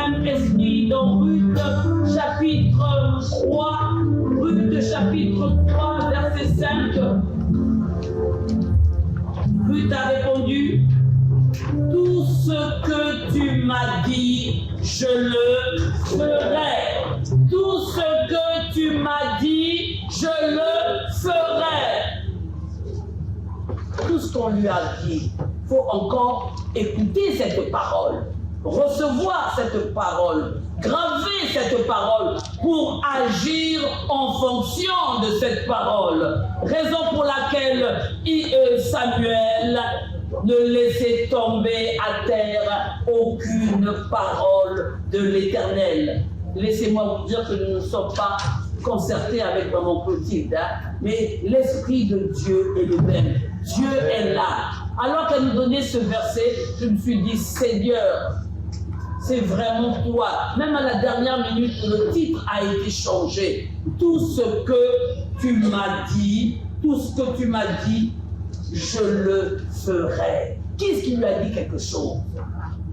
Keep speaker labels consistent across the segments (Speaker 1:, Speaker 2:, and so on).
Speaker 1: même esprit dans Ruth chapitre 3, Ruth chapitre 3, verset 5. Ruth a répondu, tout ce que tu m'as dit, je le ferai. Tout ce que tu m'as dit, je le ferai. Tout ce qu'on lui a dit, il faut encore écouter cette parole, recevoir cette parole, graver cette parole pour agir en fonction de cette parole. Raison pour laquelle Samuel ne laissait tomber à terre aucune parole de l'Éternel. Laissez-moi vous dire que nous ne sommes pas concertés avec maman Clotilde, mais l'Esprit de Dieu est le même. Dieu est là. Alors qu'elle nous donnait ce verset, je me suis dit, Seigneur, c'est vraiment toi. Même à la dernière minute, le titre a été changé. Tout ce que tu m'as dit, je le ferai. Qu'est-ce qui lui a dit quelque chose?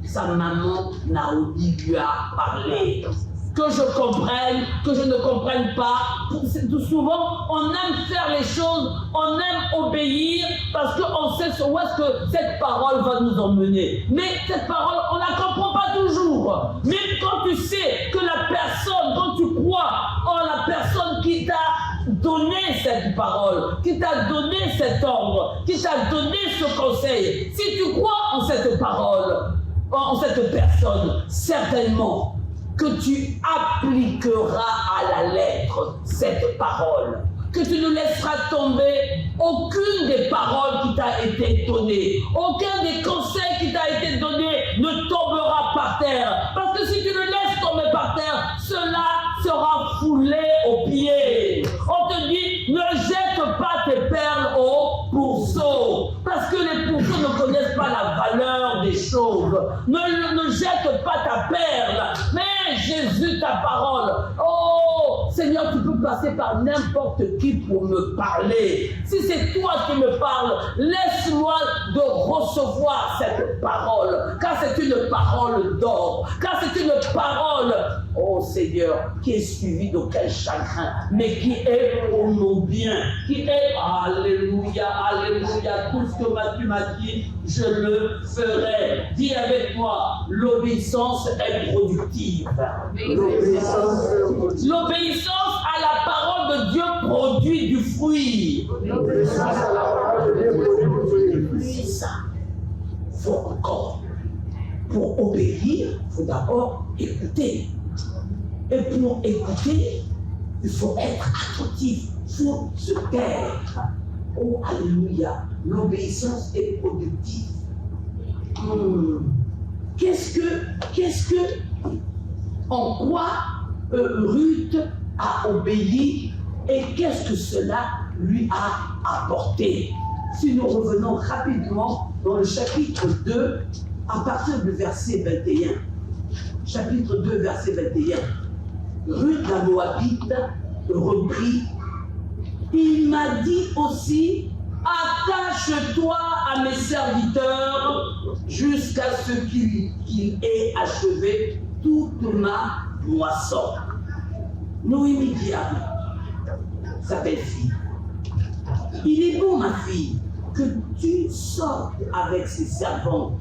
Speaker 1: Sa maman Naomi lui a parlé. Que je comprenne, que je ne comprenne pas. Tout souvent, on aime faire les choses, on aime obéir parce qu'on sait où est-ce que cette parole va nous emmener. Mais cette parole, on ne la comprend pas toujours. Même quand tu sais que la personne, quand tu crois en la personne qui t'a donné cette parole, qui t'a donné cet ordre, qui t'a donné ce conseil, si tu crois en cette parole, en cette personne, certainement, que tu appliqueras à la lettre cette parole, que tu ne laisseras tomber aucune des paroles qui t'a été donnée, aucun des conseils qui t'a été donné ne tombera par terre, parce que si tu le laisses tomber par terre, cela sera foulé aux pieds. On te dit, ne jette pas tes perles au pourceau, parce que les pourceaux ne connaissent pas la valeur des choses. Ne jette pas ta perle, mais Jésus, ta parole. Oh, Seigneur, tu peux passer par n'importe qui pour me parler. Si c'est toi qui me parles, laisse-moi de recevoir cette parole, car c'est une parole d'or, car c'est une parole, oh Seigneur, qui est suivie d'aucun chagrin, mais qui est pour nos biens, qui est, alléluia, alléluia, tout ce que tu m'as dit, je le ferai. Dis avec moi, l'obéissance est productive. L'obéissance à la parole de Dieu produit du fruit. L'obéissance à la parole de Dieu produit du fruit. C'est ça. Il faut encore. Pour obéir, il faut d'abord écouter. Et pour écouter, il faut être attentif. Il faut se taire. Oh, alléluia. L'obéissance est productive. Qu'est-ce que, en quoi Ruth a obéi et qu'est-ce que cela lui a apporté? Si nous revenons rapidement dans le chapitre 2, à partir du verset 21. Chapitre 2, verset 21. Ruth la Moabite reprit. Il m'a dit aussi, attache-toi à mes serviteurs jusqu'à ce qu'il ait achevé toute ma moisson. Noémie dit à Ruth, sa belle-fille, il est bon, ma fille, que tu sortes avec ses servantes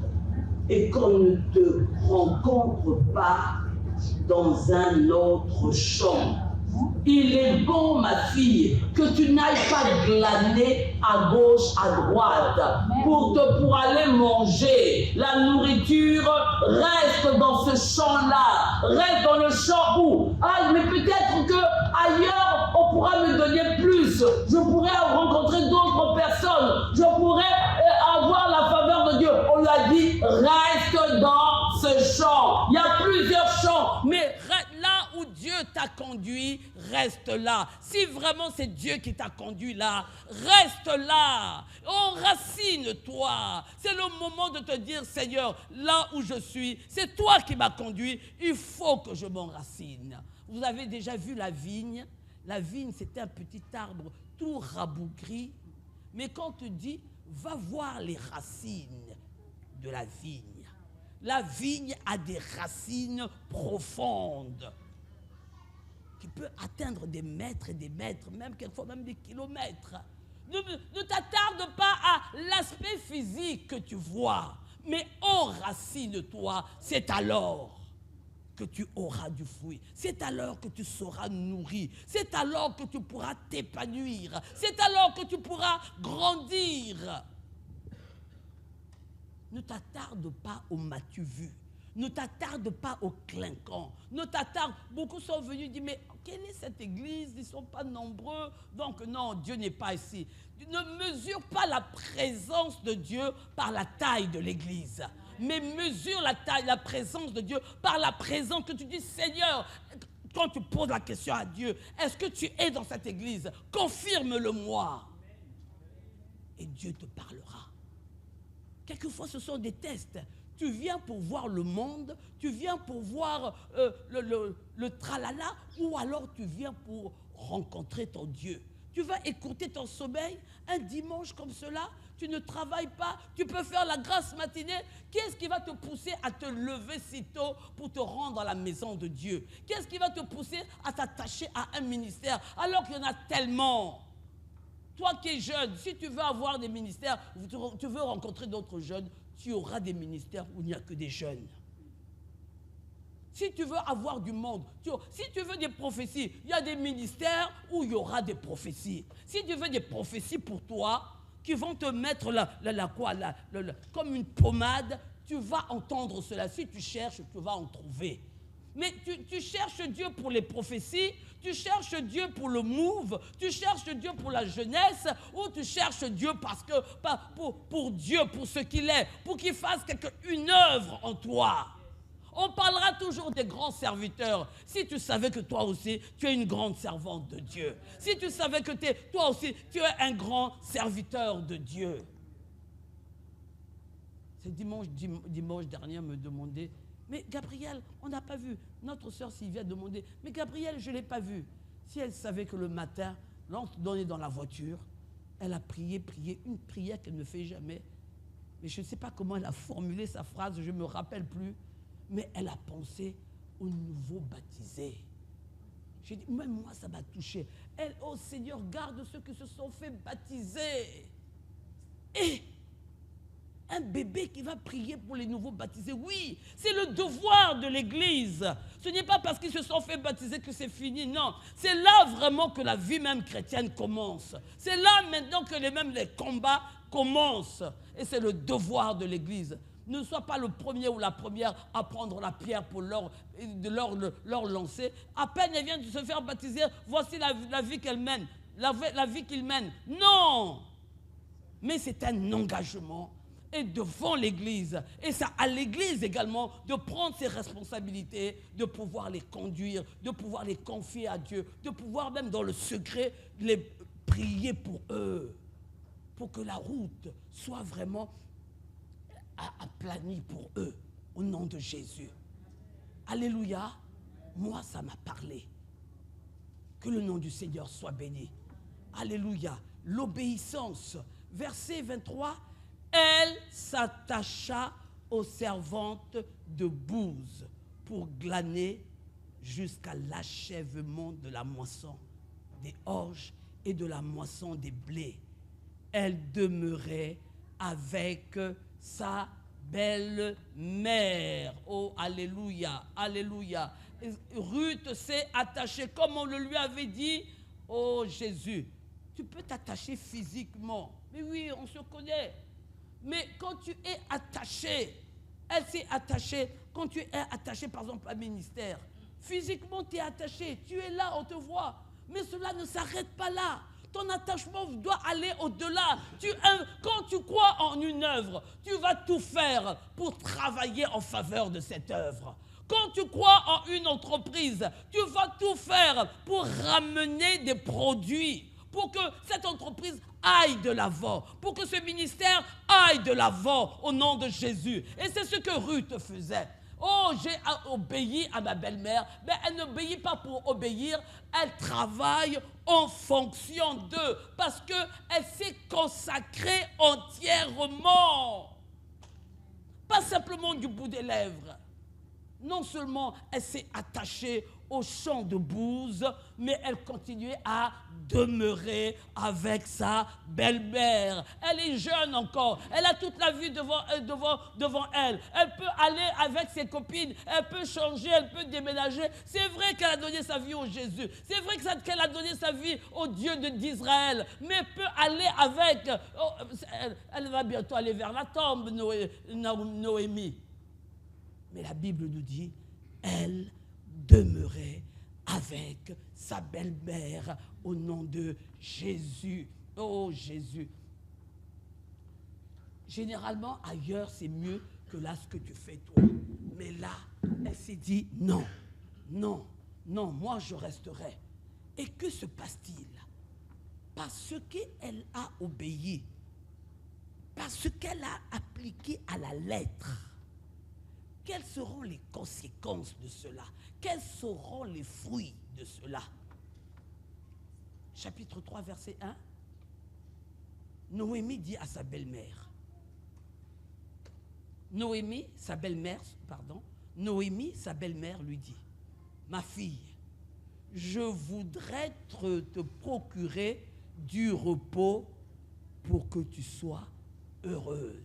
Speaker 1: et qu'on ne te rencontre pas dans un autre champ. Il est bon, ma fille, que tu n'ailles pas glaner à gauche, à droite, pour aller manger. La nourriture reste dans ce champ-là, reste dans le champ où, mais peut-être que ailleurs on pourra me donner plus. Je pourrais rencontrer d'autres personnes. Je pourrais avoir la faveur de Dieu. On lui a dit, reste dans ce champ. Il y a plusieurs champs, mais là où Dieu t'a conduit, reste là. Si vraiment c'est Dieu qui t'a conduit là, reste là. Enracine-toi. C'est le moment de te dire, Seigneur, là où je suis, c'est toi qui m'as conduit. Il faut que je m'enracine. Vous avez déjà vu la vigne? La vigne, c'était un petit arbre tout rabougri. Mais quand on te dit, va voir les racines de la vigne.
Speaker 2: La vigne a des racines profondes qui peuvent atteindre des mètres et des mètres, même quelquefois même des kilomètres. Ne t'attarde pas à l'aspect physique que tu vois, mais aux racines de toi, c'est alors que tu auras du fruit. C'est alors que tu seras nourri. C'est alors que tu pourras t'épanouir. C'est alors que tu pourras grandir. Ne t'attarde pas au m'as-tu vu. Ne t'attarde pas au clinquant. Ne t'attarde. Beaucoup sont venus dire, mais quelle est cette église? Ils ne sont pas nombreux. Donc non, Dieu n'est pas ici. Ne mesure pas la présence de Dieu par la taille de l'église. Mais mesure la présence de Dieu par la présence que tu dis, Seigneur, quand tu poses la question à Dieu, est-ce que tu es dans cette église? Confirme-le-moi. Et Dieu te parlera. Quelquefois, ce sont des tests. Tu viens pour voir le monde, tu viens pour voir le tralala, ou alors tu viens pour rencontrer ton Dieu. Tu vas écouter ton sommeil un dimanche comme cela, tu ne travailles pas, tu peux faire la grasse matinée. Qu'est-ce qui va te pousser à te lever si tôt pour te rendre à la maison de Dieu? Qu'est-ce qui va te pousser à t'attacher à un ministère alors qu'il y en a tellement? Toi qui es jeune, si tu veux avoir des ministères, tu veux rencontrer d'autres jeunes, tu auras des ministères où il n'y a que des jeunes. Si tu veux avoir du monde, si tu veux des prophéties, il y a des ministères où il y aura des prophéties. Si tu veux des prophéties pour toi, qui vont te mettre comme une pommade, tu vas entendre cela. Si tu cherches, tu vas en trouver. Mais tu cherches Dieu pour les prophéties, tu cherches Dieu pour le move, tu cherches Dieu pour la jeunesse, ou tu cherches Dieu pour Dieu, pour ce qu'il est, pour qu'il fasse une œuvre en toi. On parlera toujours des grands serviteurs. Si tu savais que toi aussi, tu es une grande servante de Dieu. Si tu savais que toi aussi, tu es un grand serviteur de Dieu. Ce dimanche dernier, me demandait, mais Gabriel, on n'a pas vu. Notre sœur Sylvia demandait, mais Gabriel, je ne l'ai pas vu. Si elle savait que le matin, lorsqu'on est dans la voiture, elle a prié une prière qu'elle ne fait jamais. Mais je ne sais pas comment elle a formulé sa phrase, je ne me rappelle plus. Mais elle a pensé aux nouveaux baptisés. J'ai dit, même moi, ça m'a touché. Elle, oh Seigneur, garde ceux qui se sont fait baptiser. Et un bébé qui va prier pour les nouveaux baptisés, oui, c'est le devoir de l'Église. Ce n'est pas parce qu'ils se sont fait baptiser que c'est fini, non. C'est là vraiment que la vie même chrétienne commence. C'est là maintenant que les combats commencent. Et c'est le devoir de l'Église. Ne sois pas le premier ou la première à prendre la pierre pour leur lancer. À peine elle vient de se faire baptiser, voici la vie qu'elle mène, la vie qu'il mène. Non! Mais c'est un engagement. Et devant l'Église, et ça à l'Église également, de prendre ses responsabilités, de pouvoir les conduire, de pouvoir les confier à Dieu, de pouvoir même dans le secret les prier pour eux, pour que la route soit vraiment aplanie pour eux, au nom de Jésus. Alléluia. Moi, ça m'a parlé. Que le nom du Seigneur soit béni. Alléluia. L'obéissance. Verset 23. Elle s'attacha aux servantes de Bouze pour glaner jusqu'à l'achèvement de la moisson des orges et de la moisson des blés. Elle demeurait avec sa belle-mère. Oh, alléluia, alléluia. Ruth s'est attachée comme on le lui avait dit. Oh, Jésus, tu peux t'attacher physiquement. Mais oui, on se connaît. Mais quand tu es attaché, elle s'est attachée, quand tu es attaché par exemple à un ministère, physiquement tu es attaché, tu es là, on te voit. Mais cela ne s'arrête pas là. Ton attachement doit aller au-delà. Quand tu crois en une œuvre, tu vas tout faire pour travailler en faveur de cette œuvre. Quand tu crois en une entreprise, tu vas tout faire pour ramener des produits, pour que cette entreprise aille de l'avant, pour que ce ministère aille de l'avant au nom de Jésus. Et c'est ce que Ruth faisait. Oh, j'ai obéi à ma belle-mère, mais elle n'obéit pas pour obéir, elle travaille en fonction d'eux, parce qu'elle s'est consacrée entièrement. Pas simplement du bout des lèvres. Non seulement elle s'est attachée au champ de bouse, mais elle continuait à demeurer avec sa belle-mère. Elle est jeune encore, elle a toute la vie devant elle. Elle peut aller avec ses copines, elle peut changer, elle peut déménager. C'est vrai qu'elle a donné sa vie au Jésus, c'est vrai qu'elle a donné sa vie au Dieu d'Israël, mais elle peut aller avec, elle va bientôt aller vers la tombe, Noémie. Mais la Bible nous dit, elle demeurait avec sa belle-mère au nom de Jésus. Oh Jésus. Généralement, ailleurs, c'est mieux que là, ce que tu fais toi. Mais là, elle s'est dit, non, moi je resterai. Et que se passe-t-il? Parce qu'elle a obéi, parce qu'elle a appliqué à la lettre, quelles seront les conséquences de cela? Quels seront les fruits de cela? Chapitre 3, verset 1. Noémie dit à sa belle-mère. Noémie, sa belle-mère lui dit, ma fille, je voudrais te procurer du repos pour que tu sois heureuse.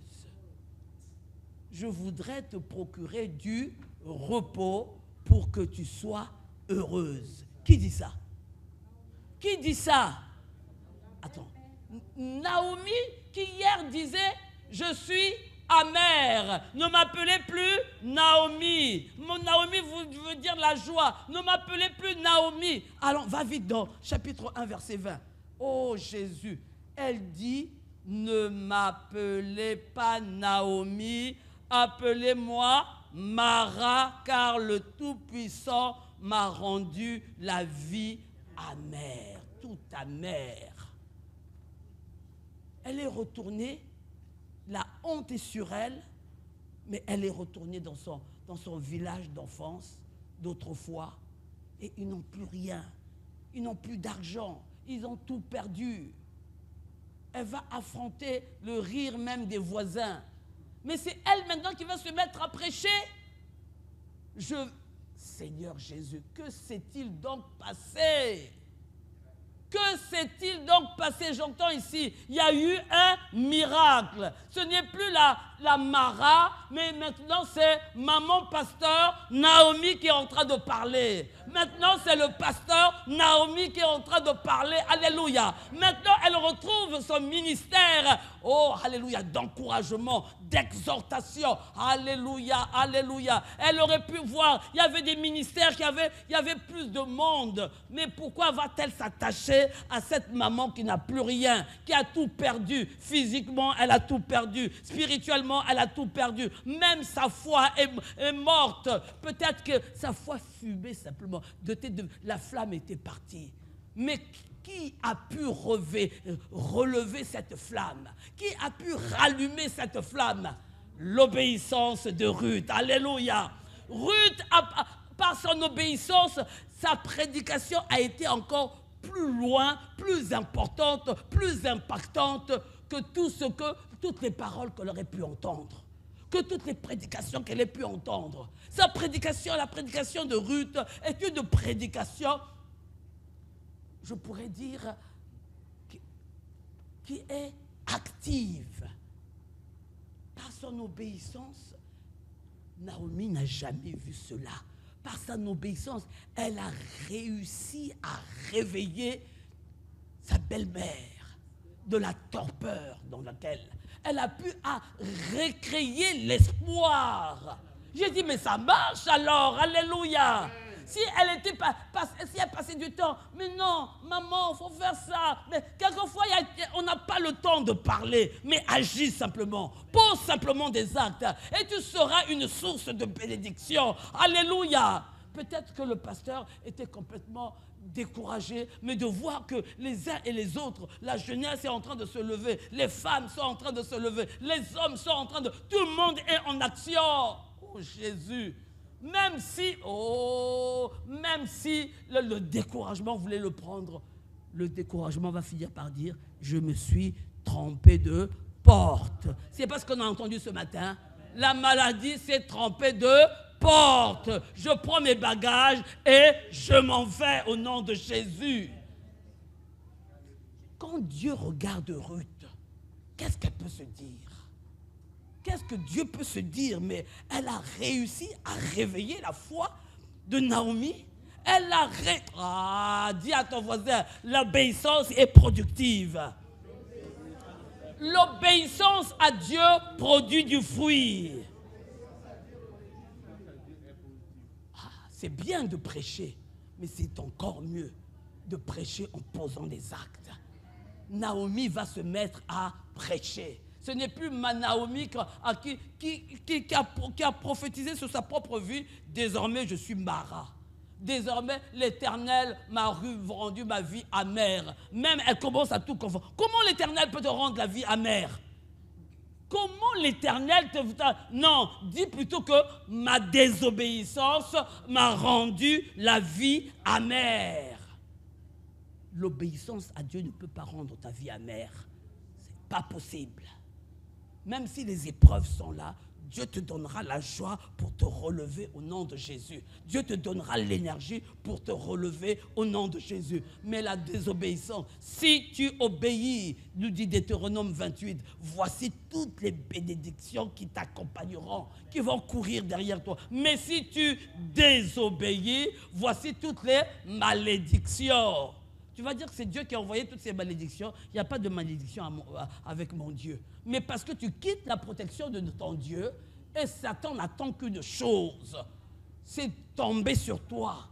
Speaker 2: Je voudrais te procurer du repos pour que tu sois heureuse. Qui dit ça? Qui dit ça? Attends. Naomi qui hier disait, je suis amère. Ne m'appelez plus Naomi. Naomi veut dire la joie. Ne m'appelez plus Naomi. Allons, va vite dans chapitre 1, verset 20. Oh Jésus. Elle dit, ne m'appelez pas Naomi, appelez-moi Mara, car le Tout-Puissant m'a rendu la vie amère, tout amère. Elle est retournée, la honte est sur elle, mais elle est retournée dans son village d'enfance d'autrefois, et ils n'ont plus rien, ils n'ont plus d'argent, ils ont tout perdu. Elle va affronter le rire même des voisins. Mais c'est elle maintenant qui va se mettre à prêcher. Seigneur Jésus, que s'est-il donc passé? Que s'est-il donc passé? J'entends ici, il y a eu un miracle. Ce n'est plus la Mara, mais maintenant c'est maman pasteur Naomi qui est en train de parler. Maintenant c'est le pasteur Naomi qui est en train de parler. Alléluia. Maintenant elle retrouve son ministère. Oh, alléluia, d'encouragement, d'exhortation. Alléluia, alléluia. Elle aurait pu voir, il y avait des ministères il y avait plus de monde. Mais pourquoi va-t-elle s'attacher à cette maman qui n'a plus rien, qui a tout perdu? Physiquement, elle a tout perdu. Spirituellement, elle a tout perdu. Même sa foi est morte. Peut-être que sa foi fumait simplement. La flamme était partie. Mais qui a pu relever cette flamme? Qui a pu rallumer cette flamme? L'obéissance de Ruth. Alléluia. Ruth, par son obéissance, sa prédication a été encore plus loin, plus importante, plus impactante que toutes les paroles qu'elle aurait pu entendre, que toutes les prédications qu'elle ait pu entendre. Sa prédication, la prédication de Ruth, est une prédication, je pourrais dire, qui est active. Par son obéissance, Naomi n'a jamais vu cela. Par son obéissance, elle a réussi à réveiller sa belle-mère de la torpeur dans laquelle elle a pu recréer l'espoir. J'ai dit, mais ça marche alors, alléluia. Si elle passait du temps, mais non, maman, il faut faire ça. Mais quelquefois, on n'a pas le temps de parler, mais agis simplement. Pose simplement des actes et tu seras une source de bénédiction. Alléluia. Peut-être que le pasteur était complètement découragé, mais de voir que les uns et les autres, la jeunesse est en train de se lever, les femmes sont en train de se lever, les hommes sont en train de... Tout le monde est en action. Oh Jésus. Même si le découragement voulait le prendre, le découragement va finir par dire, je me suis trompé de porte. C'est pas ce qu'on a entendu ce matin. La maladie s'est trompée de porte. Je prends mes bagages et je m'en vais au nom de Jésus. Quand Dieu regarde Ruth, qu'est-ce qu'elle peut se dire? Qu'est-ce que Dieu peut se dire? Mais elle a réussi à réveiller la foi de Naomi. Elle a dis à ton voisin, l'obéissance est productive. L'obéissance à Dieu produit du fruit. C'est bien de prêcher, mais c'est encore mieux de prêcher en posant des actes. Naomi va se mettre à prêcher. Ce n'est plus ma Naomi qui a prophétisé sur sa propre vie. Désormais, je suis Mara. Désormais, l'Éternel m'a rendu ma vie amère. Même elle commence à tout confondre. Comment l'Éternel peut te rendre la vie amère? Comment l'Éternel te... Non, dis plutôt que ma désobéissance m'a rendu la vie amère. L'obéissance à Dieu ne peut pas rendre ta vie amère. Ce n'est pas possible. Même si les épreuves sont là, Dieu te donnera la joie pour te relever au nom de Jésus. Dieu te donnera l'énergie pour te relever au nom de Jésus. Mais la désobéissance, si tu obéis, nous dit Deutéronome 28, voici toutes les bénédictions qui t'accompagneront, qui vont courir derrière toi. Mais si tu désobéis, voici toutes les malédictions. Tu vas dire que c'est Dieu qui a envoyé toutes ces malédictions. Il n'y a pas de malédiction avec mon Dieu. Mais parce que tu quittes la protection de ton Dieu, et Satan n'attend qu'une chose, c'est tomber sur toi.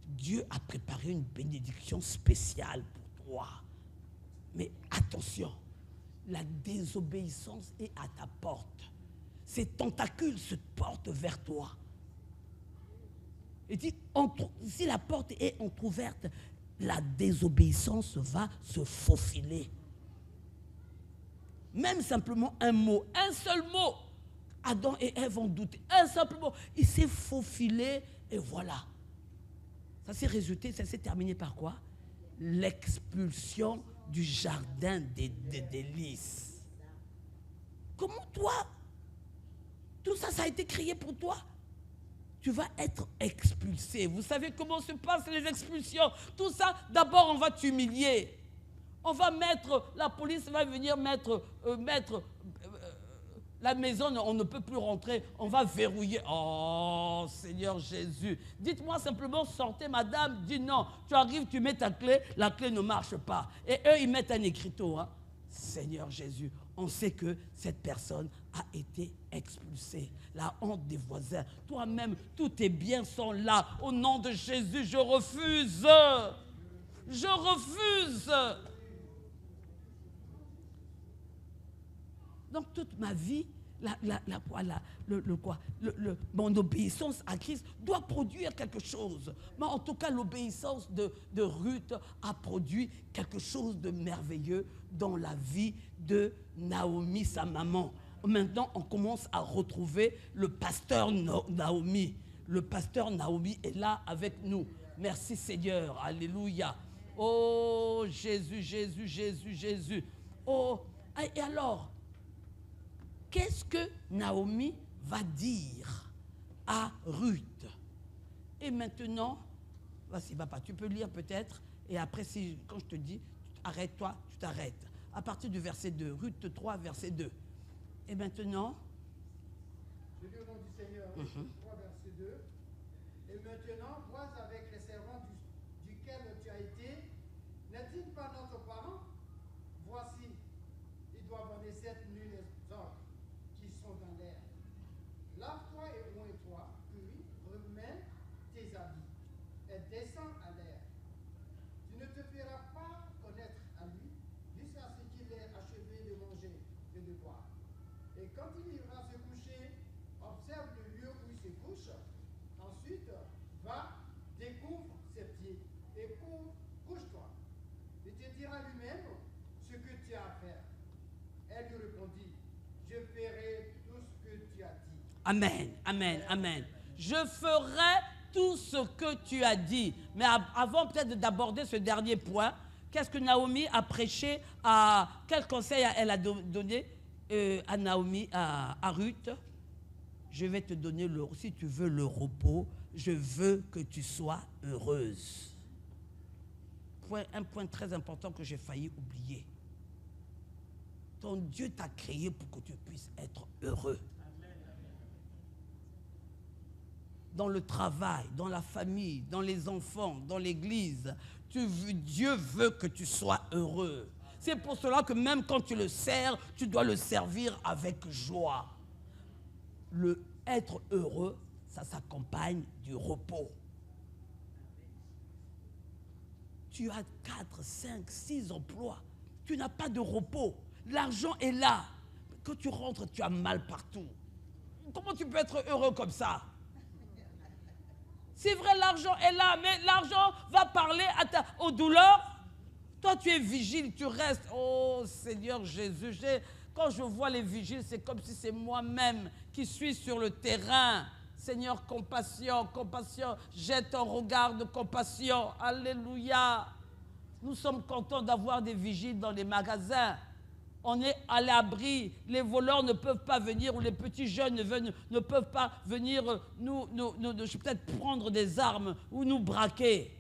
Speaker 2: Dieu a préparé une bénédiction spéciale pour toi. Mais attention, la désobéissance est à ta porte. Ces tentacules se portent vers toi. Il dit, si la porte est entrouverte, la désobéissance va se faufiler. Même simplement un mot, un seul mot. Adam et Ève ont douté. Un simple mot. Il s'est faufilé et voilà. Ça s'est terminé par quoi? L'expulsion du jardin des délices. Comment toi, tout ça, ça a été créé pour toi? Tu vas être expulsé. Vous savez comment se passent les expulsions? Tout ça, d'abord, on va t'humilier. On va mettre, la police va venir mettre la maison, on ne peut plus rentrer. On va verrouiller. Oh, Seigneur Jésus. Dites-moi simplement, sortez, madame. Dis non. Tu arrives, tu mets ta clé, la clé ne marche pas. Et eux, ils mettent un écriteau. Hein. Seigneur Jésus, on sait que cette personne a été expulsée. La honte des voisins. Toi-même, tous tes biens sont là. Au nom de Jésus, je refuse. Je refuse. Donc toute ma vie, mon obéissance à Christ doit produire quelque chose. Mais en tout cas, l'obéissance de Ruth a produit quelque chose de merveilleux dans la vie de Naomi, sa maman. Maintenant, on commence à retrouver le pasteur Naomi. Le pasteur Naomi est là avec nous. Merci Seigneur. Alléluia. Oh Jésus, Jésus, Jésus, Jésus. Oh, et alors, qu'est-ce que Naomi va dire à Ruth? Et maintenant, vas-y papa, tu peux lire peut-être, et après, quand je te dis, arrête-toi, tu t'arrêtes. À partir du verset 2, Ruth 3, verset 2. Et maintenant,
Speaker 3: je lis au nom du Seigneur, 3, verset 2. Et maintenant, vois avec les servants duquel tu as été, n'est-il pas notre parent? Voici, ils doivent en cette nuit les ordres qui sont dans l'air. Lave-toi et oins-toi, puis remets tes habits et descends à l'air. Tu ne te feras pas connaître à lui jusqu'à ce qu'il ait achevé de manger et de boire. Et quand il ira se coucher, observe le lieu où il se couche. Ensuite, va, découvre ses pieds et couche-toi. Il te dira lui-même ce que tu as à faire. Elle lui répondit, je ferai tout ce que tu as dit.
Speaker 2: Amen, amen, amen. Je ferai tout ce que tu as dit. Mais avant peut-être d'aborder ce dernier point, qu'est-ce que Naomi a prêché quel conseil elle a donné à Naomi, à Ruth? Je vais te donner, si tu veux le repos, je veux que tu sois heureuse. Un point très important que j'ai failli oublier. Ton Dieu t'a créé pour que tu puisses être heureux. Dans le travail, dans la famille, dans les enfants, dans l'église, Dieu veut que tu sois heureux. C'est pour cela que même quand tu le sers, tu dois le servir avec joie. Être heureux, ça s'accompagne du repos. Tu as 4, 5, 6 emplois. Tu n'as pas de repos. L'argent est là. Quand tu rentres, tu as mal partout. Comment tu peux être heureux comme ça? C'est vrai, l'argent est là, mais l'argent va parler aux douleurs. Toi, tu es vigile, tu restes. Oh Seigneur Jésus, quand je vois les vigiles, c'est comme si c'est moi-même qui suis sur le terrain. Seigneur, compassion, compassion, jette un regard de compassion. Alléluia. Nous sommes contents d'avoir des vigiles dans les magasins. On est à l'abri. Les voleurs ne peuvent pas venir, ou les petits jeunes ne peuvent pas venir peut-être prendre des armes ou nous braquer.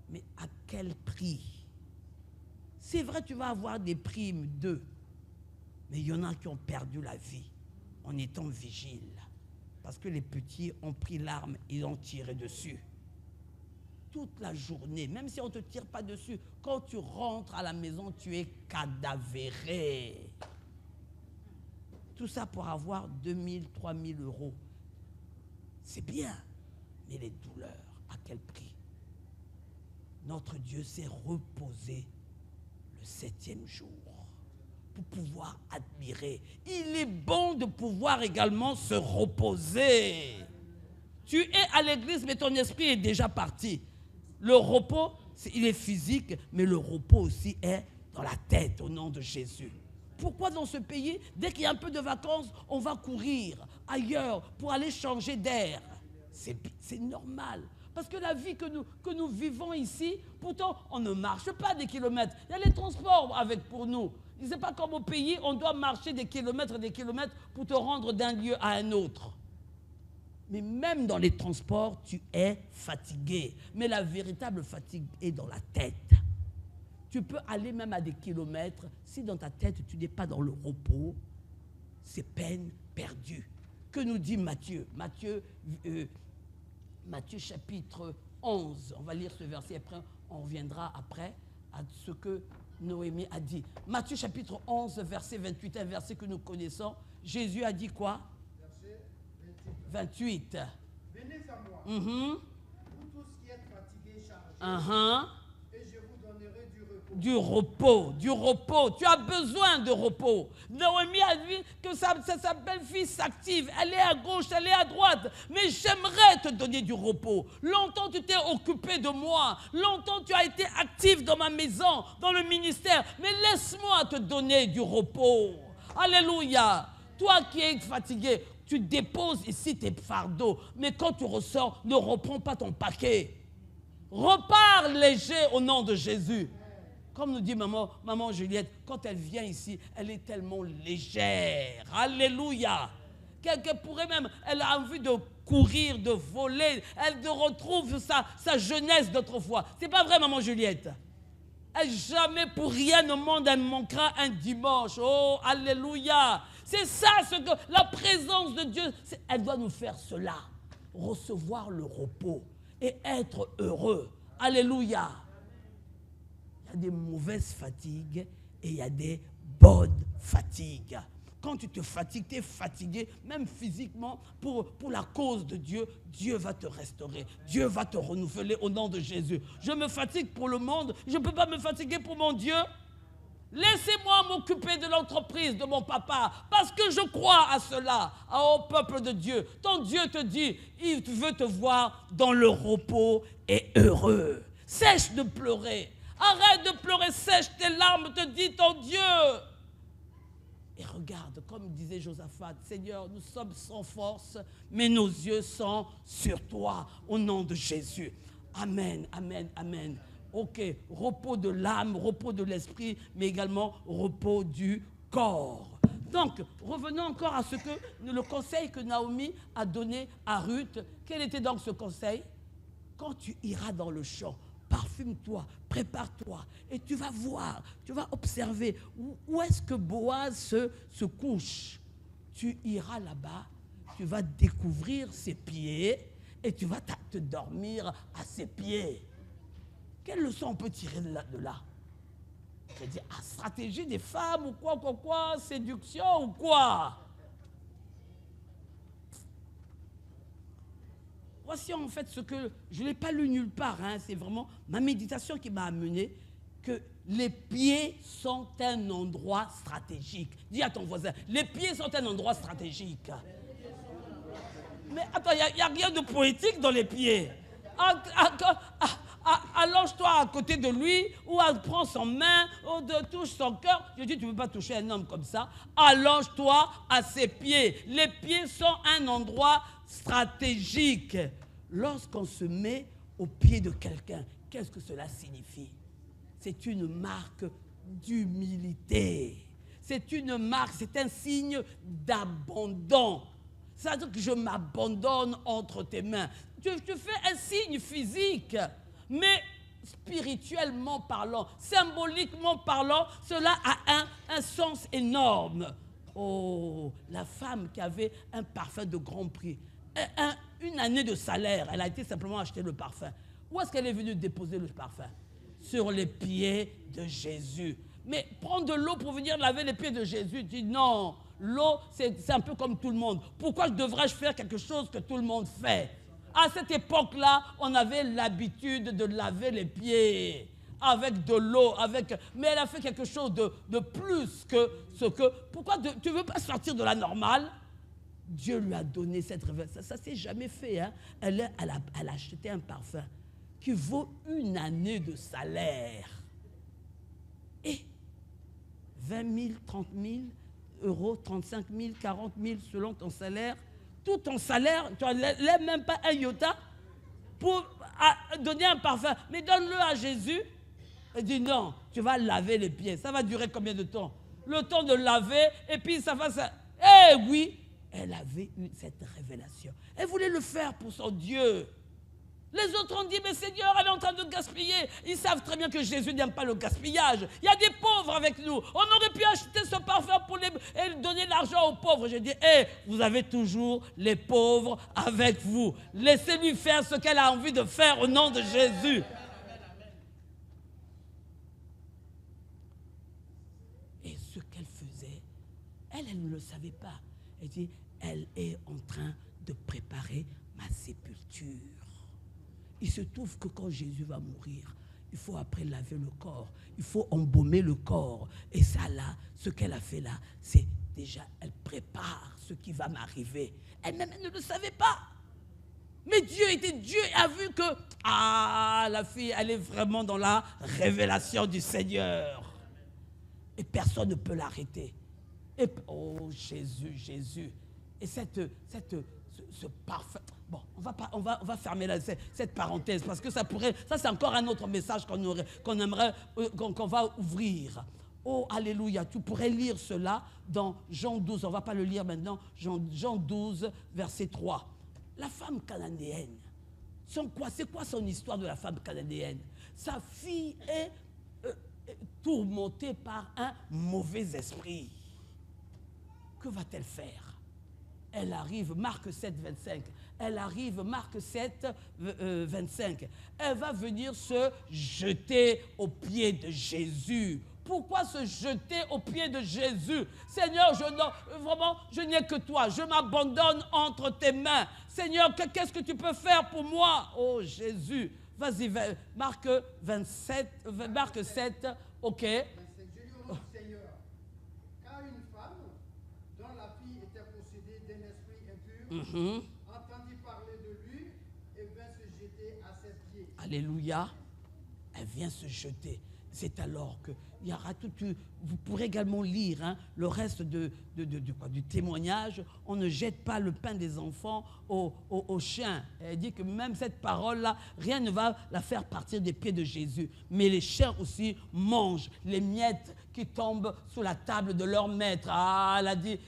Speaker 2: Mais à quel prix? C'est vrai, tu vas avoir des primes d'eux. Mais il y en a qui ont perdu la vie en étant vigiles. Parce que les petits ont pris l'arme et ont tiré dessus. Toute la journée, même si on ne te tire pas dessus, quand tu rentres à la maison, tu es cadavéré. Tout ça pour avoir 2 000, 3 000 euros. C'est bien, mais les douleurs, à quel prix? Notre Dieu s'est reposé le 7e jour pour pouvoir admirer. Il est bon de pouvoir également se reposer. Tu es à l'église, mais ton esprit est déjà parti. Le repos, il est physique, mais le repos aussi est dans la tête, au nom de Jésus. Pourquoi dans ce pays, dès qu'il y a un peu de vacances, on va courir ailleurs pour aller changer d'air? C'est normal. Parce que la vie que nous vivons ici, pourtant, on ne marche pas des kilomètres. Il y a les transports pour nous. Ce n'est pas comme au pays, on doit marcher des kilomètres pour te rendre d'un lieu à un autre. Mais même dans les transports, tu es fatigué. Mais la véritable fatigue est dans la tête. Tu peux aller même à des kilomètres. Si dans ta tête, tu n'es pas dans le repos, c'est peine perdue. Que nous dit Matthieu? Matthieu chapitre 11. On va lire ce verset, après on reviendra après à ce que Noémie a dit. Matthieu chapitre 11, verset 28, un verset que nous connaissons. Jésus a dit quoi?
Speaker 3: Verset
Speaker 2: 28.
Speaker 3: Venez à moi,
Speaker 2: Vous
Speaker 3: tous qui êtes fatigués et chargés, et je vous donnerai du
Speaker 2: Du
Speaker 3: repos.
Speaker 2: repos. Tu as besoin de repos. Noémie a dit que sa belle-fille s'active. Elle est à gauche, elle est à droite. Mais j'aimerais te donner du repos. Longtemps tu t'es occupé de moi. Longtemps tu as été actif dans ma maison, dans le ministère. Mais laisse-moi te donner du repos. Alléluia. Toi qui es fatigué, tu déposes ici tes fardeaux. Mais quand tu ressors, ne reprends pas ton paquet. Repars léger au nom de Jésus. Comme nous dit maman Juliette, quand elle vient ici, elle est tellement légère. Alléluia. Qu'elle pourrait même, elle a envie de courir, de voler. Elle retrouve sa jeunesse d'autrefois. C'est pas vrai, maman Juliette? Elle jamais pour rien au monde, elle manquera un dimanche. Oh, alléluia. C'est ça, la présence de Dieu, elle doit nous faire cela. Recevoir le repos et être heureux. Alléluia. Il y a des mauvaises fatigues et il y a des bonnes fatigues. Quand tu te fatigues, tu es fatigué, même physiquement, pour la cause de Dieu, Dieu va te restaurer. Dieu va te renouveler au nom de Jésus. Je me fatigue pour le monde, je ne peux pas me fatiguer pour mon Dieu. Laissez-moi m'occuper de l'entreprise de mon papa, parce que je crois à cela, au peuple de Dieu. Ton Dieu te dit, il veut te voir dans le repos et heureux. Cesse de pleurer. Arrête de pleurer, sèche tes larmes, te dit ton Dieu. Et regarde, comme disait Josaphat, Seigneur, nous sommes sans force, mais nos yeux sont sur toi, au nom de Jésus. Amen, amen, amen. Ok, repos de l'âme, repos de l'esprit, mais également repos du corps. Donc, revenons encore à le conseil que Naomi a donné à Ruth. Quel était donc ce conseil? Quand tu iras dans le champ, parfume-toi, prépare-toi, et tu vas voir, tu vas observer où est-ce que Boaz se couche. Tu iras là-bas, tu vas découvrir ses pieds, et tu vas te dormir à ses pieds. Quelle leçon on peut tirer de là? C'est-à-dire, stratégie des femmes ou quoi, séduction ou quoi? Voici en fait ce que je ne l'ai pas lu nulle part, hein, c'est vraiment ma méditation qui m'a amené que les pieds sont un endroit stratégique. Dis à ton voisin, les pieds sont un endroit stratégique. Mais attends, il n'y a rien de poétique dans les pieds. Allonge-toi à côté de lui, ou prends son main, ou touche son cœur. Je dis, tu ne peux pas toucher un homme comme ça. Allonge-toi à ses pieds. Les pieds sont un endroit stratégique. Lorsqu'on se met au pied de quelqu'un, qu'est-ce que cela signifie? C'est une marque d'humilité. C'est une marque, c'est un signe d'abandon. C'est-à-dire que je m'abandonne entre tes mains. Tu fais un signe physique, mais spirituellement parlant, symboliquement parlant, cela a un sens énorme. Oh, la femme qui avait un parfum de grand prix, une année de salaire, elle a été simplement acheter le parfum. Où est-ce qu'elle est venue déposer le parfum? Sur les pieds de Jésus. Mais prendre de l'eau pour venir laver les pieds de Jésus, tu dis non, l'eau c'est un peu comme tout le monde. Pourquoi devrais-je faire quelque chose que tout le monde fait? À cette époque-là, on avait l'habitude de laver les pieds avec de l'eau, mais elle a fait quelque chose de plus que ce que... Pourquoi tu ne veux pas sortir de la normale? Dieu lui a donné cette révélation. Ça ne s'est jamais fait. Hein? Elle a acheté un parfum qui vaut une année de salaire. Et 20 000, 30 000 euros, 35 000, 40 000 selon ton salaire. Tout ton salaire, tu ne lèves même pas un iota pour donner un parfum. Mais donne-le à Jésus. Et dis non, tu vas laver les pieds. Ça va durer combien de temps? Le temps de laver et puis ça va... Eh oui, elle avait eu cette révélation. Elle voulait le faire pour son Dieu. Les autres ont dit, mais Seigneur, elle est en train de gaspiller. Ils savent très bien que Jésus n'aime pas le gaspillage. Il y a des pauvres avec nous. On aurait pu acheter ce parfum et donner l'argent aux pauvres. J'ai dit, vous avez toujours les pauvres avec vous. Laissez-lui faire ce qu'elle a envie de faire au nom de Jésus. Et ce qu'elle faisait, elle ne le savait pas. Elle dit, elle est en train de préparer ma sépulture. Il se trouve que quand Jésus va mourir, il faut après laver le corps, il faut embaumer le corps. Et ça là, ce qu'elle a fait là, c'est déjà, elle prépare ce qui va m'arriver. Elle-même, elle ne le savait pas. Mais Dieu était Dieu et a vu que, la fille, elle est vraiment dans la révélation du Seigneur. Et personne ne peut l'arrêter. Et, oh Jésus, Jésus. Et ce parfum... Bon, on va fermer cette parenthèse parce que ça c'est encore un autre message qu'on aimerait, qu'on va ouvrir. Oh, alléluia, tu pourrais lire cela dans Jean 12, on ne va pas le lire maintenant, Jean 12, verset 3. La femme cananéenne, c'est quoi son histoire de la femme cananéenne? Sa fille est tourmentée par un mauvais esprit. Que va-t-elle faire? Elle arrive, Marc 7, 25. Elle arrive, Marc 7, 25. Elle va venir se jeter aux pieds de Jésus. Pourquoi se jeter aux pieds de Jésus? Seigneur, je n'ai que toi. Je m'abandonne entre tes mains. Seigneur, qu'est-ce que tu peux faire pour moi? Oh Jésus. Vas-y, Marc 7, ok.
Speaker 3: Je lui ai dit, Seigneur, car une femme dont la fille était possédée d'un esprit impur, entendit parler de lui et vint se jeter à ses pieds.
Speaker 2: Alléluia. Elle vient se jeter. c'est alors que il y aura tout. Vous pourrez également lire le reste du témoignage. On ne jette pas le pain des enfants aux chiens. Elle dit que même cette parole-là, rien ne va la faire partir des pieds de Jésus. Mais les chiens aussi mangent les miettes qui tombent sous la table de leur maître. Ah, elle a dit...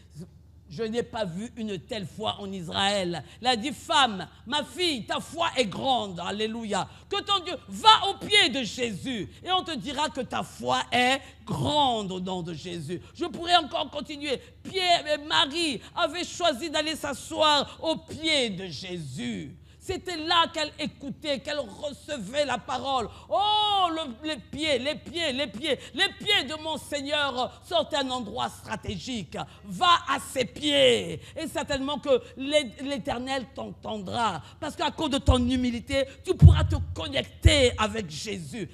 Speaker 2: Je n'ai pas vu une telle foi en Israël. Elle a dit, femme, ma fille, ta foi est grande. Alléluia. Que ton Dieu va au pied de Jésus. Et on te dira que ta foi est grande au nom de Jésus. Je pourrais encore continuer. Pierre et Marie avaient choisi d'aller s'asseoir au pied de Jésus. C'était là qu'elle écoutait, qu'elle recevait la parole. Oh, les pieds de mon Seigneur sont un endroit stratégique. Va à ses pieds. Et certainement que l'Éternel t'entendra. Parce qu'à cause de ton humilité, tu pourras te connecter avec Jésus.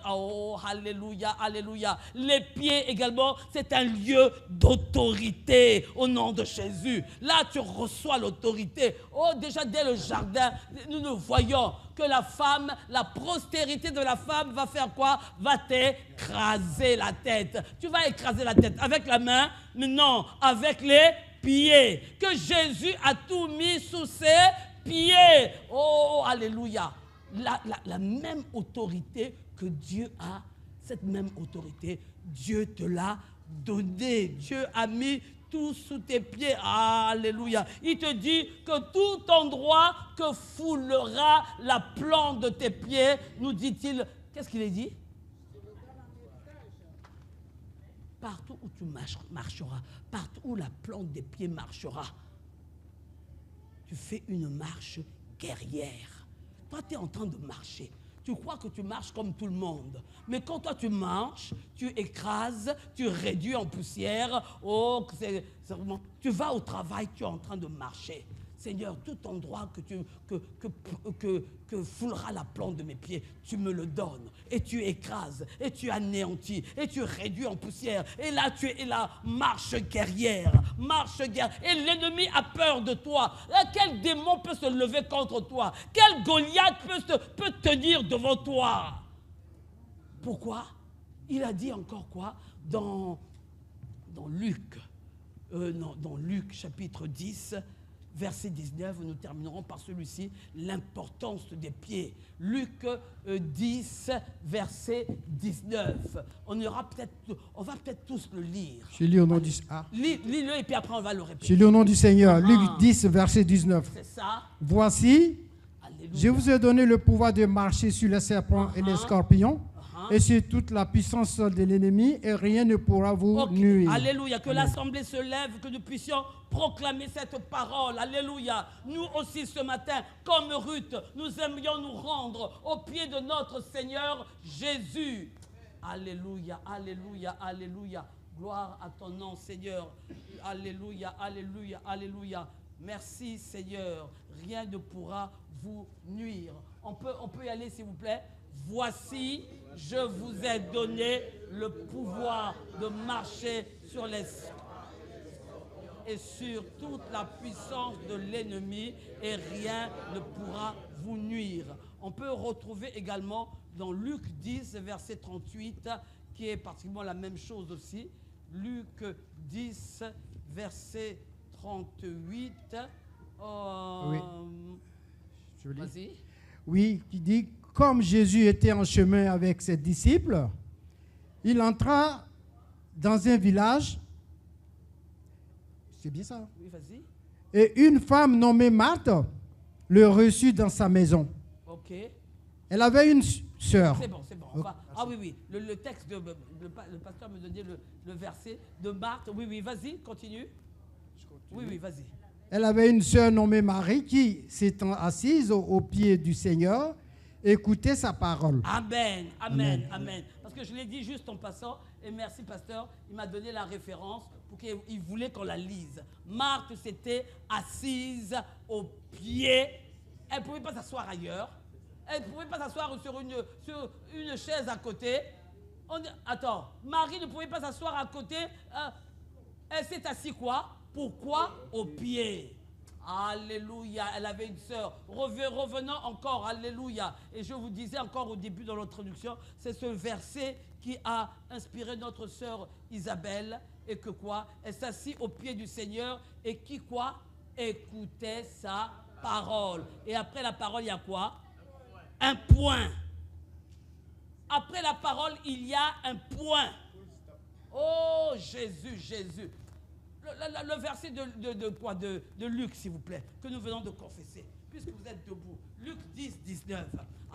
Speaker 2: Oh, alléluia, alléluia. Les pieds également, c'est un lieu d'autorité au nom de Jésus. Là, tu reçois l'autorité. Oh, déjà dès le jardin, nous voyons que la femme, la postérité de la femme va faire quoi? Va t'écraser la tête. Tu vas écraser la tête avec la main, mais non, avec les pieds. Que Jésus a tout mis sous ses pieds. Oh, alléluia. La même autorité que Dieu a, cette même autorité, Dieu te l'a donnée. Dieu a mis tout sous tes pieds. Alléluia. Il te dit que tout endroit que foulera la plante de tes pieds, nous dit-il, qu'est-ce qu'il est dit? Partout où tu marcheras, partout où la plante des pieds marchera, tu fais une marche guerrière. Toi, tu es en train de marcher. Tu crois que tu marches comme tout le monde. Mais quand toi tu marches, tu écrases, tu réduis en poussière. Oh, tu vas au travail, tu es en train de marcher. Seigneur, tout endroit que foulera la plante de mes pieds, tu me le donnes. Et tu écrases, et tu anéantis, et tu réduis en poussière. Et là, tu es là, marche guerrière. Et l'ennemi a peur de toi. Quel démon peut se lever contre toi? Quel Goliath peut tenir devant toi? Pourquoi? Il a dit encore quoi? Dans Luc, dans Luc chapitre 10, verset 19, nous terminerons par celui-ci, l'importance des pieds. Luc 10, verset 19. On va peut-être tous le lire.
Speaker 4: Je lis au nom du...
Speaker 2: Lis-le et puis après on va le répéter.
Speaker 4: Je lis au nom du Seigneur. Luc 10, verset 19.
Speaker 2: C'est ça.
Speaker 4: Voici,
Speaker 2: Alléluia.
Speaker 4: je vous ai donné le pouvoir de marcher sur les serpents et les scorpions et sur toute la puissance de l'ennemi, et rien ne pourra vous nuire.
Speaker 2: Alléluia. Que l'Assemblée se lève, que nous puissions proclamer cette parole. Alléluia. Nous aussi ce matin, comme Ruth, nous aimions nous rendre au pied de notre Seigneur Jésus. Alléluia, alléluia, alléluia. Gloire à ton nom, Seigneur. Alléluia, alléluia, alléluia. Merci, Seigneur. Rien ne pourra vous nuire. On peut y aller, s'il vous plaît. Voici, je vous ai donné le pouvoir de marcher sur les et sur toute la puissance de l'ennemi, et rien ne pourra vous nuire. On peut retrouver également dans Luc 10, verset 38, qui est pratiquement la même chose aussi. Luc 10, verset 38.
Speaker 4: Oui.
Speaker 2: Vas-y.
Speaker 4: Oui, qui dit, comme Jésus était en chemin avec ses disciples, il entra dans un village. C'est bien ça?
Speaker 2: Oui, vas-y.
Speaker 4: Et une femme nommée Marthe le reçut dans sa maison.
Speaker 2: Ok.
Speaker 4: Elle avait une sœur.
Speaker 2: C'est bon, c'est bon. Oui. Le texte, le pasteur me donnait le verset de Marthe. Oui, vas-y, continue. Oui, vas-y.
Speaker 4: Elle avait une sœur nommée Marie qui, s'étant assise au pied du Seigneur, écoutait sa parole.
Speaker 2: Amen, amen, amen. Parce que je l'ai dit juste en passant, et merci pasteur, il m'a donné la référence pour qu'il voulait qu'on la lise. Marthe s'était assise au pied. Elle ne pouvait pas s'asseoir ailleurs. Elle ne pouvait pas s'asseoir sur une chaise à côté. Attends, Marie ne pouvait pas s'asseoir à côté. Elle s'est assise quoi? Pourquoi? Au pied. Alléluia. Elle avait une sœur. Revenons encore. Alléluia. Et je vous disais encore au début de l'introduction, c'est ce verset qui a inspiré notre sœur Isabelle. Et que quoi? Elle s'assit au pied du Seigneur et qui quoi? Écoutait sa parole. Et après la parole, il y a quoi? Un point. Après la parole, il y a un point. Oh Jésus, Jésus. Le verset de Luc, s'il vous plaît, que nous venons de confesser, puisque vous êtes debout. Luc 10, 19.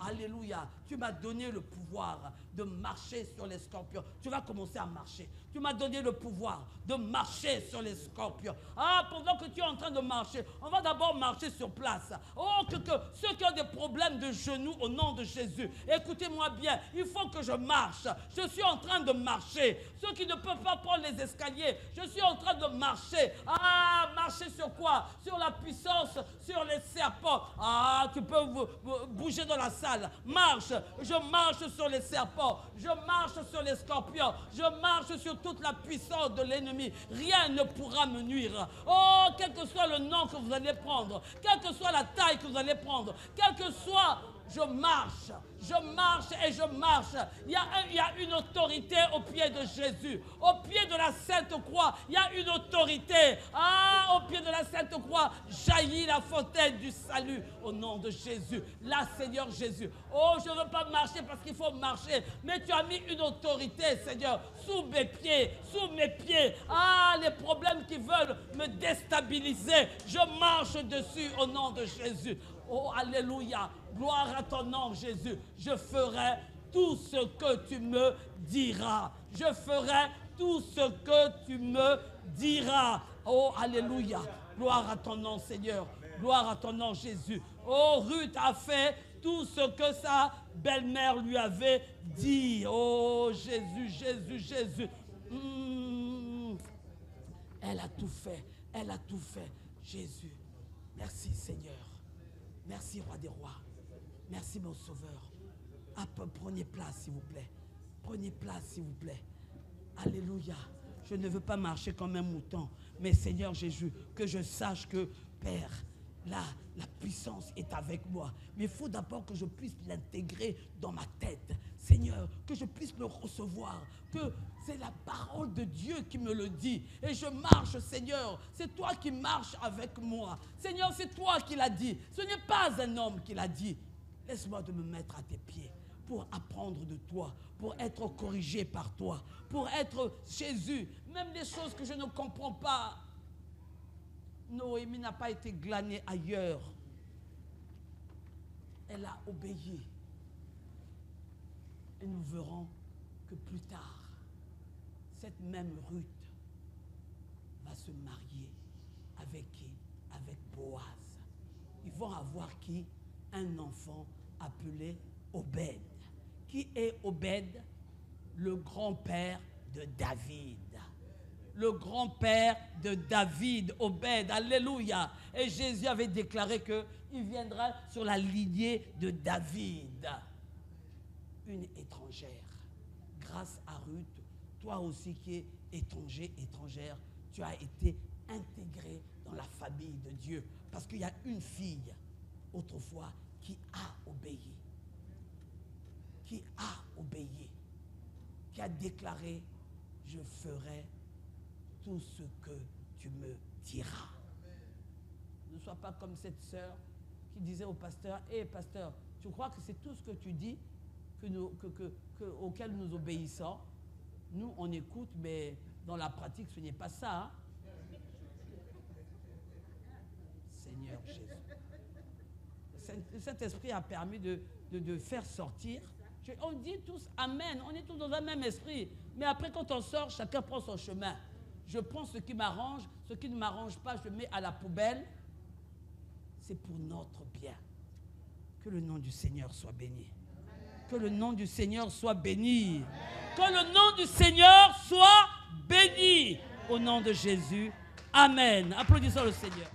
Speaker 2: Alléluia. Tu m'as donné le pouvoir de marcher sur les scorpions. Tu vas commencer à marcher. Tu m'as donné le pouvoir de marcher sur les scorpions. Ah, pendant que tu es en train de marcher, on va d'abord marcher sur place. Oh, que ceux qui ont des problèmes de genoux au nom de Jésus, écoutez-moi bien, il faut que je marche. Je suis en train de marcher. Ceux qui ne peuvent pas prendre les escaliers, je suis en train de marcher. Ah, marcher sur quoi? Sur la puissance, sur les serpents. Ah, tu peux bouger dans la salle. Marche. Je marche sur les serpents. Je marche sur les scorpions. Je marche sur toute la puissance de l'ennemi. Rien ne pourra me nuire. Oh, quel que soit le nom que vous allez prendre, quelle que soit la taille que vous allez prendre, quel que soit, je marche et je marche. Il y a une autorité au pied de Jésus. Au pied de la sainte croix, il y a une autorité. Ah, au pied de la sainte croix, jaillit la fontaine du salut au nom de Jésus. Là, Seigneur Jésus. Oh, je ne veux pas marcher parce qu'il faut marcher. Mais tu as mis une autorité, Seigneur, sous mes pieds, sous mes pieds. Ah, les problèmes qui veulent me déstabiliser, je marche dessus au nom de Jésus. Oh, alléluia. Gloire à ton nom, Jésus. Je ferai tout ce que tu me diras. Je ferai tout ce que tu me diras. Oh, alléluia. Gloire à ton nom, Seigneur. Gloire à ton nom, Jésus. Oh, Ruth a fait tout ce que sa belle-mère lui avait dit. Oh, Jésus, Jésus, Jésus. Elle a tout fait. Elle a tout fait. Jésus. Merci, Seigneur. Merci, Roi des Rois. Merci, mon Sauveur. Ah, prenez place, s'il vous plaît. Prenez place, s'il vous plaît. Alléluia. Je ne veux pas marcher comme un mouton. Mais Seigneur Jésus, que je sache que, Père, là, la puissance est avec moi. Mais il faut d'abord que je puisse l'intégrer dans ma tête. Seigneur, que je puisse le recevoir. Que c'est la parole de Dieu qui me le dit. Et je marche, Seigneur. C'est toi qui marches avec moi. Seigneur, c'est toi qui l'as dit. Ce n'est pas un homme qui l'a dit. Laisse-moi de me mettre à tes pieds pour apprendre de toi, pour être corrigé par toi, pour être Jésus. Même les choses que je ne comprends pas. Noémie n'a pas été glanée ailleurs. Elle a obéi. Et nous verrons que plus tard, cette même Ruth va se marier avec qui? Avec Boaz. Ils vont avoir qui? Un enfant appelé Obed. Qui est Obed? Le grand-père de David. Le grand-père de David, Obed, alléluia. Et Jésus avait déclaré qu'il viendra sur la lignée de David. Une étrangère. Grâce à Ruth, toi aussi qui es étranger, étrangère, tu as été intégré dans la famille de Dieu. Parce qu'il y a une fille, autrefois, qui a obéi. Qui a obéi. Qui a déclaré, je ferai tout ce que tu me diras. Ne sois pas comme cette sœur qui disait au pasteur, hé pasteur, tu crois que c'est tout ce que tu dis auquel nous obéissons? Nous, on écoute, mais dans la pratique, ce n'est pas ça. Hein? Seigneur Jésus. Le Saint-Esprit a permis de faire sortir. On dit tous Amen, on est tous dans un même esprit. Mais après, quand on sort, chacun prend son chemin. Je prends ce qui m'arrange, ce qui ne m'arrange pas, je mets à la poubelle. C'est pour notre bien. Que le nom du Seigneur soit béni. Que le nom du Seigneur soit béni. Que le nom du Seigneur soit béni. Au nom de Jésus. Amen. Applaudissons le Seigneur.